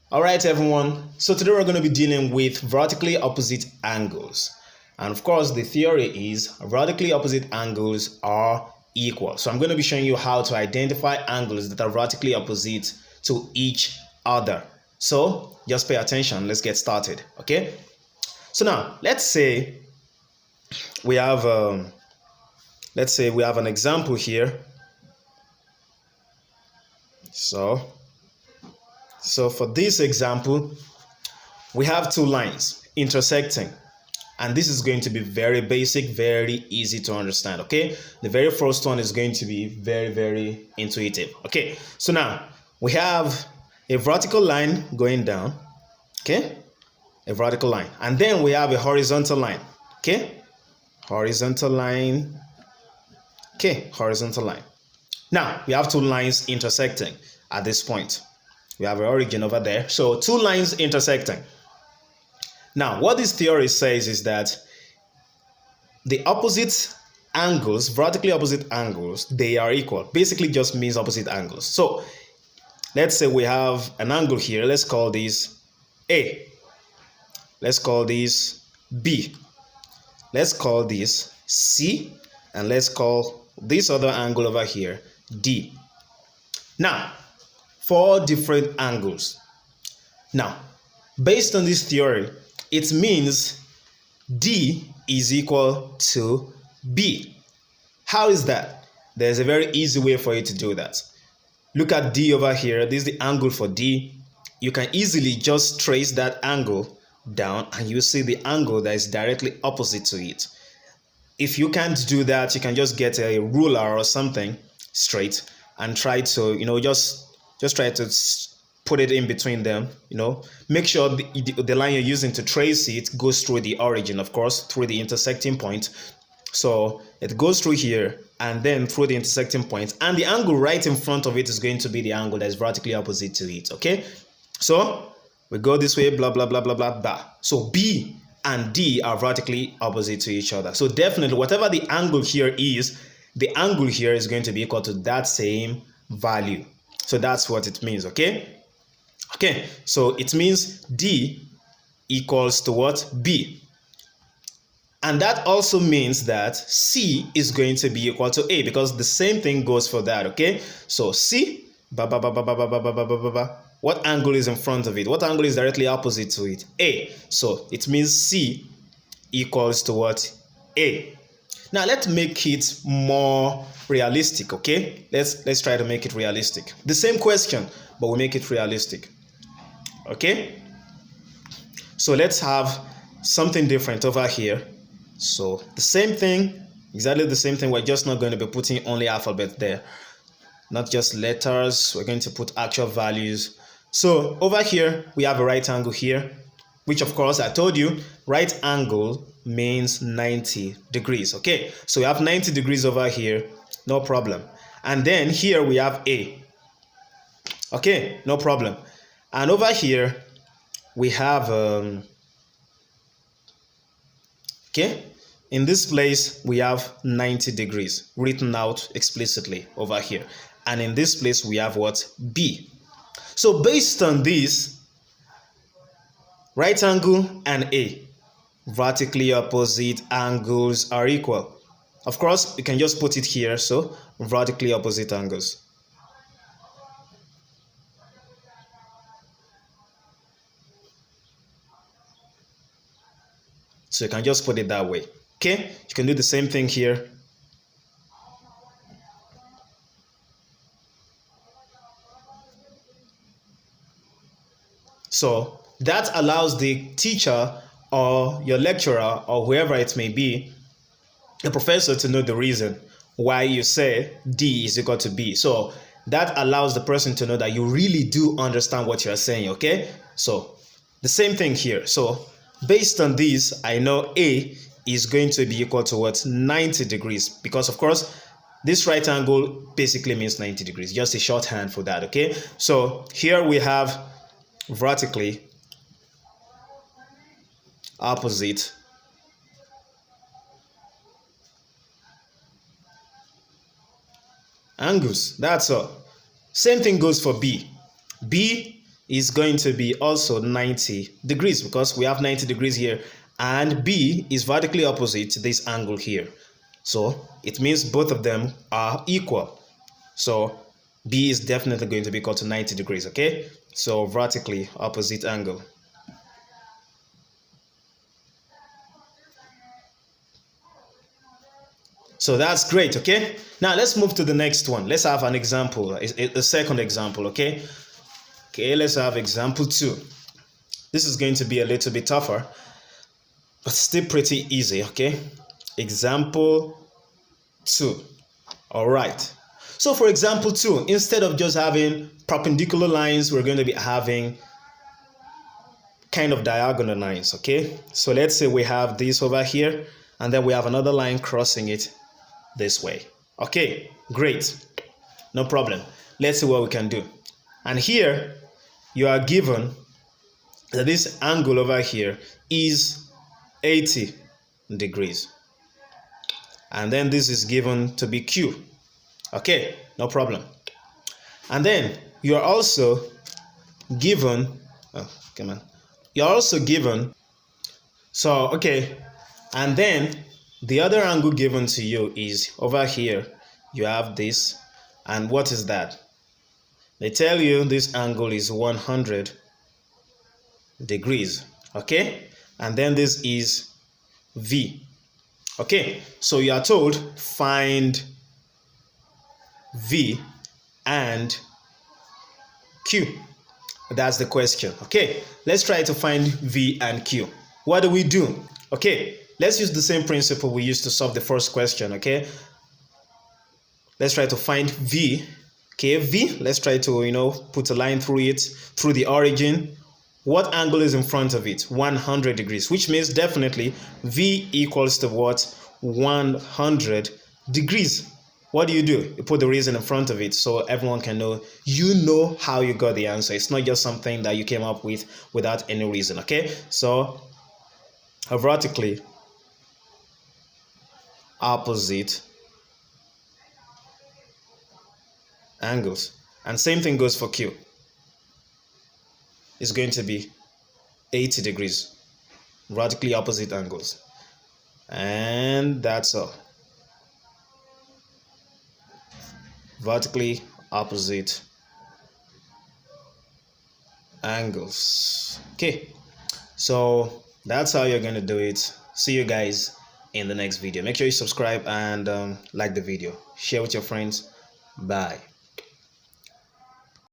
All right, everyone. So today we're going to be dealing with vertically opposite angles. And of course, the theory is vertically opposite angles are equal. So I'm going to be showing you how to identify angles that are vertically opposite to each other. So just pay attention. Let's get started. Okay. So now let's say we have an example here. So for this example, we have two lines intersecting, and this is going to be very basic, very easy to understand. Okay, the very first one is going to be very intuitive. Okay, so now we have a vertical line going down. Okay, a vertical line, and then we have a horizontal line. Okay, horizontal line. Okay, horizontal line. Now we have two lines intersecting at this point. We have an origin over there. So two lines intersecting. Now, what this theory says is that the opposite angles, vertically opposite angles, they are equal. Basically just means opposite angles. So let's say we have an angle here. Let's call this A. Let's call this B. Let's call this C. And let's call this other angle over here D. Now, four different angles. Now, based on this theory, it means D is equal to B. How is that? There's a very easy way for you to do that. Look at D over here. This is the angle for D. You can easily just trace that angle down and you see the angle that is directly opposite to it. If you can't do that, you can just get a ruler or something straight and try to, just try to put it in between them, make sure the line you're using to trace it goes through the origin, of course, through the intersecting point. So it goes through here and then through the intersecting point, and the angle right in front of it is going to be the angle that is vertically opposite to it. Okay, so we go this way, blah blah blah blah blah blah. So B and D are vertically opposite to each other. So definitely whatever the angle here is, the angle here is going to be equal to that same value. So that's what it means. Okay, so it means D equals to what? B. And that also means that C is going to be equal to A, because the same thing goes for that. Okay, so C, what angle is in front of it? What angle is directly opposite to it? A. So it means C equals to what? A. Now let's make it more realistic. Okay, let's try to make it realistic. The same question, but we make it realistic. Okay, so let's have something different over here. So the same thing, exactly the same thing. We're just not going to be putting only alphabet there, not just letters. We're going to put actual values. So over here we have a right angle here, which of course I told you right angle means 90 degrees. Okay, so we have 90 degrees over here, no problem. And then here we have A. Okay, no problem. And over here we have okay, in this place we have 90 degrees written out explicitly over here, and in this place we have what? B. So based on this, right angle and A, vertically opposite angles are equal. Of course, you can just put it here. So vertically opposite angles. So you can just put it that way. Okay, you can do the same thing here. So that allows the teacher or your lecturer or whoever it may be, the professor, to know the reason why you say D is equal to B. So that allows the person to know that you really do understand what you're saying. Okay, so the same thing here. So based on this, I know A is going to be equal to what? 90 degrees, because of course this right angle basically means 90 degrees, just a shorthand for that. Okay, so here we have vertically opposite angles. That's all. Same thing goes for B. B is going to be also 90 degrees because we have 90 degrees here, and B is vertically opposite this angle here. So it means both of them are equal. So B is definitely going to be equal to 90 degrees, okay? So vertically opposite angle. So that's great, okay? Now let's move to the next one. Let's have an example, a second example, okay? Okay, let's have example 2. This is going to be a little bit tougher, but still pretty easy, okay? Example 2. All right. So for example 2, instead of just having perpendicular lines, we're going to be having kind of diagonal lines, okay? So let's say we have this over here, and then we have another line crossing it this way. Okay, great. No problem. Let's see what we can do. And here, you are given that this angle over here is 80 degrees. And then this is given to be Q. Okay, no problem. And then you are also given, you're also given, so, okay, and then the other angle given to you is over here. You have this, and what is that? They tell you this angle is 100 degrees, okay? And then this is V. Okay, so you are told find V and Q. That's the question. Okay, let's try to find V and Q. What do we do? Okay, let's use the same principle we used to solve the first question, okay? Let's try to find V. Okay, V, let's try to, put a line through it, through the origin. What angle is in front of it? 100 degrees, which means definitely V equals to what? 100 degrees. What do? You put the reason in front of it so everyone can know you know how you got the answer. It's not just something that you came up with without any reason, okay? So, vertically opposite angles. And same thing goes for Q. It's going to be 80 degrees, vertically opposite angles. And that's all. Vertically opposite angles. Okay, so that's how you're going to do it. See you guys in the next video. Make sure you subscribe and like the video. Share with your friends. Bye.